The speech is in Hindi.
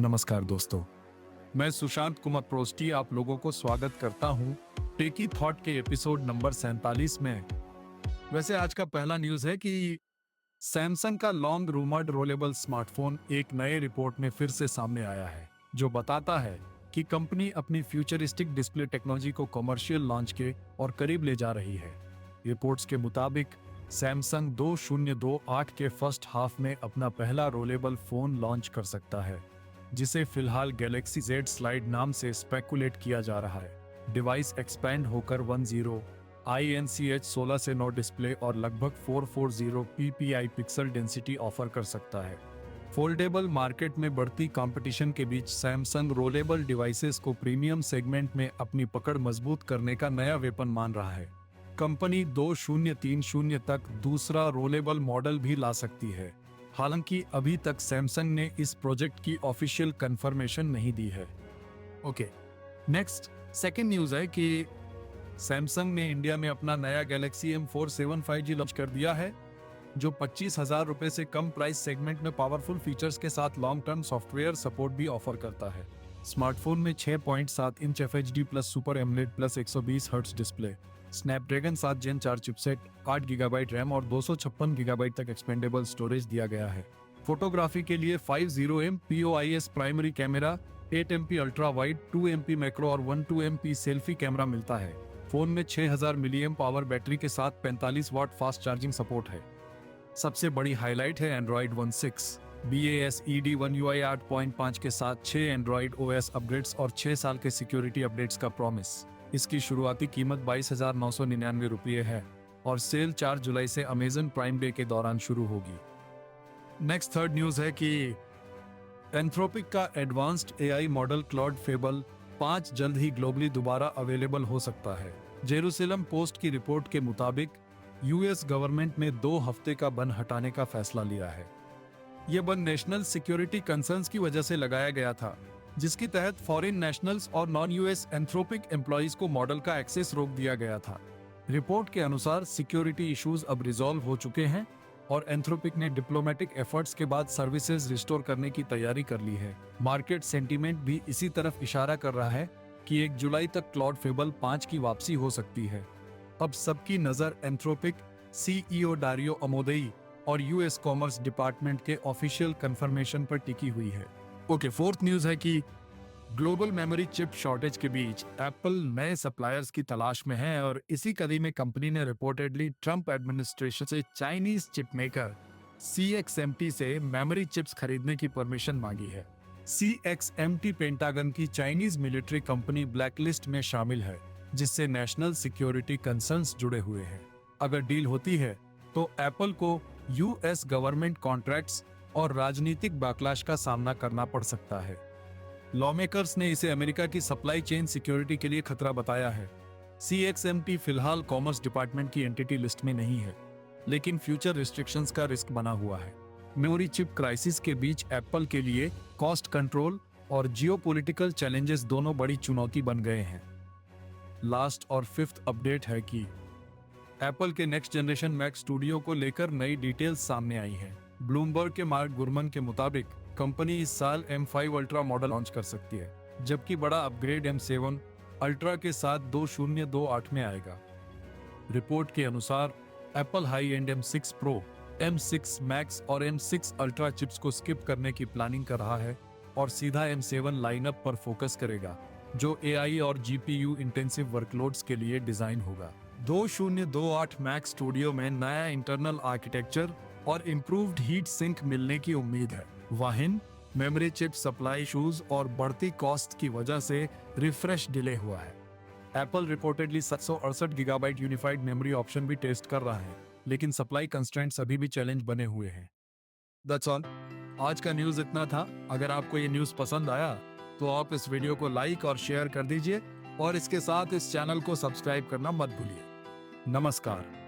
नमस्कार दोस्तों, मैं सुशांत कुमार प्रोस्टी आप लोगों को स्वागत करता हूं टेकी थॉट के एपिसोड नंबर 47 में। वैसे आज का पहला न्यूज है कि सैमसंग का लॉन्ग रूमर्ड रोलेबल स्मार्टफोन एक नए रिपोर्ट में फिर से सामने आया है, जो बताता है कि कंपनी अपनी फ्यूचरिस्टिक डिस्प्ले टेक्नोलॉजी को कमर्शियल लॉन्च के और करीब ले जा रही है। रिपोर्ट्स के मुताबिक सैमसंग 2028 के फर्स्ट हाफ में अपना पहला रोलेबल फोन लॉन्च कर सकता है, जिसे फिलहाल गैलेक्सी Z स्लाइड नाम से स्पेकुलेट किया जा रहा है। डिवाइस एक्सपैंड होकर 10 INCH 16 से 9 डिस्प्ले और लगभग 440 ppi पिक्सल डेंसिटी ऑफर कर सकता है। फोल्डेबल मार्केट में बढ़ती कंपटीशन के बीच सैमसंग रोलेबल डिवाइसेस को प्रीमियम सेगमेंट में अपनी पकड़ मजबूत करने का नया वेपन मान रहा है। कंपनी 2030 तक दूसरा रोलेबल मॉडल भी ला सकती है, हालांकि अभी तक सैमसंग ने इस प्रोजेक्ट की ऑफिशियल कंफर्मेशन नहीं दी है। ओके, नेक्स्ट सेकंड न्यूज है कि सैमसंग ने इंडिया में अपना नया गैलेक्सी M4 5G लॉन्च कर दिया है, जो 25,000 रुपए से कम प्राइस सेगमेंट में पावरफुल फीचर्स के साथ लॉन्ग टर्म सॉफ्टवेयर सपोर्ट भी ऑफर करता है। स्मार्टफोन में 6.7 inch FHD plus super AMOLED plus 120 hertz display, Snapdragon 7 Gen 4 chipset, 8 GB RAM और 256 GB तक एक्सपेंडेबल स्टोरेज दिया गया है। फोटोग्राफी के लिए 50MP POIS primary camera, 8MP ultra wide, 2MP macro और 12MP सेल्फी कैमरा मिलता है। फोन में 6000 मिलियम पावर बैटरी के साथ 45 वाट फास्ट चार्जिंग सपोर्ट है। सबसे बड़ी हाईलाइट है एंड्रॉइड 16 BASED One UI 8.5 के साथ 6 एंड्रॉइड OS अपडेट्स और 6 साल के सिक्योरिटी अपडेट्स का प्रॉमिस। इसकी शुरुआती कीमत 22,999 रुपये है और सेल 4 जुलाई से अमेजन प्राइम डे के दौरान शुरू होगी। नेक्स्ट थर्ड न्यूज है कि एंथ्रोपिक का advanced AI model Claude fable 5 जल्द ही ग्लोबली दोबारा अवेलेबल हो सकता है। जेरूसलम पोस्ट की रिपोर्ट के मुताबिक US गवर्नमेंट ने 2 हफ्ते का बन हटाने का फैसला लिया है। यह बन नेशनल सिक्योरिटी कंसर्न्स की वजह से लगाया गया था, जिसके तहत फॉरेन नेशनल्स और नॉन US एंथ्रोपिक एम्प्लॉइज को मॉडल का एक्सेस रोक दिया गया था। रिपोर्ट के अनुसार सिक्योरिटी इश्यूज अब रिजॉल्व हो चुके हैं और एंथ्रोपिक ने डिप्लोमेटिक एफर्ट्स के बाद सर्विसेज रिस्टोर करने की तैयारी कर ली है। मार्केट सेंटीमेंट भी इसी तरफ इशारा कर रहा है कि 1 जुलाई तक क्लॉड फेबल 5 की वापसी हो सकती है। अब सबकी नजर एंथ्रोपिक CEO डारियो अमोदेई और US कॉमर्स डिपार्टमेंट के ऑफिशियल कंफर्मेशन पर टिकी हुई है। ओके, फोर्थ न्यूज है कि ग्लोबल मेमोरी चिप शॉर्टेज के बीच एप्पल नए सप्लायर्स की तलाश में है और इसी कड़ी में कंपनी ने रिपोर्टेडली ट्रंप एडमिनिस्ट्रेशन से चाइनीज चिप मेकर CXMT से मेमोरी चिप्स खरीदने की परमिशन मांगी है। CXMT पेंटागन की चाइनीज मिलिट्री कंपनी ब्लैकलिस्ट में शामिल है, जिससे नेशनल सिक्योरिटी कंसर्न्स जुड़े हुए हैं। अगर डील होती है तो एप्पल को US गवर्नमेंट कॉन्ट्रैक्ट्स और राजनीतिक बैकलैश का सामना करना पड़ सकता है। लॉमेकर्स ने इसे अमेरिका की सप्लाई चेन सिक्योरिटी के लिए खतरा बताया है। CXMT फिलहाल कॉमर्स डिपार्टमेंट की एंटिटी लिस्ट में नहीं है, लेकिन फ्यूचर रिस्ट्रिक्शंस का रिस्क बना हुआ है। मेमोरी चिप क्राइसिस के बीच एप्पल के लिए कॉस्ट कंट्रोल और जियोपॉलिटिकल चैलेंजेस दोनों बड़ी चुनौती बन गए हैं। लास्ट और फिफ्थ अपडेट है कि एप्पल के नेक्स्ट जनरेशन मैक स्टूडियो को लेकर नई डिटेल्स सामने आई हैं। ब्लूमबर्ग के मार्क गुरमन के मुताबिक कंपनी इस साल M5 अल्ट्रा मॉडल लॉन्च कर सकती है, जबकि बड़ा अपग्रेड M7 अल्ट्रा के साथ 2028 में आएगा। रिपोर्ट के अनुसार Apple high and M6 Pro, M6 Max और M6 अल्ट्रा चिप्स को स्किप करने की प्लानिंग कर रहा है और सीधा M7 लाइनअप पर फोकस करेगा, जो AI और GPU इंटेंसिव वर्कलोड्स के लिए डिजाइन होगा। 2028 मैक स्टूडियो में नया इंटरनल आर्किटेक्चर और इम्प्रूव्ड हीट सिंक मिलने की उम्मीद है। वाहिन मेमोरी चिप सप्लाई इश्यूज और बढ़ती कॉस्ट की वजह से रिफ्रेश डिले हुआ है। Apple reportedly 768 GB unified memory option भी टेस्ट कर रहा है, लेकिन सप्लाई कंस्ट्रेंट्स अभी भी चैलेंज बने हुए हैं। That's all. आज का न्यूज इतना था। अगर आपको ये न्यूज पसंद आया तो आप इस वीडियो को लाइक और शेयर कर दीजिए और इसके साथ इस चैनल को सब्सक्राइब करना मत भूलिए। नमस्कार।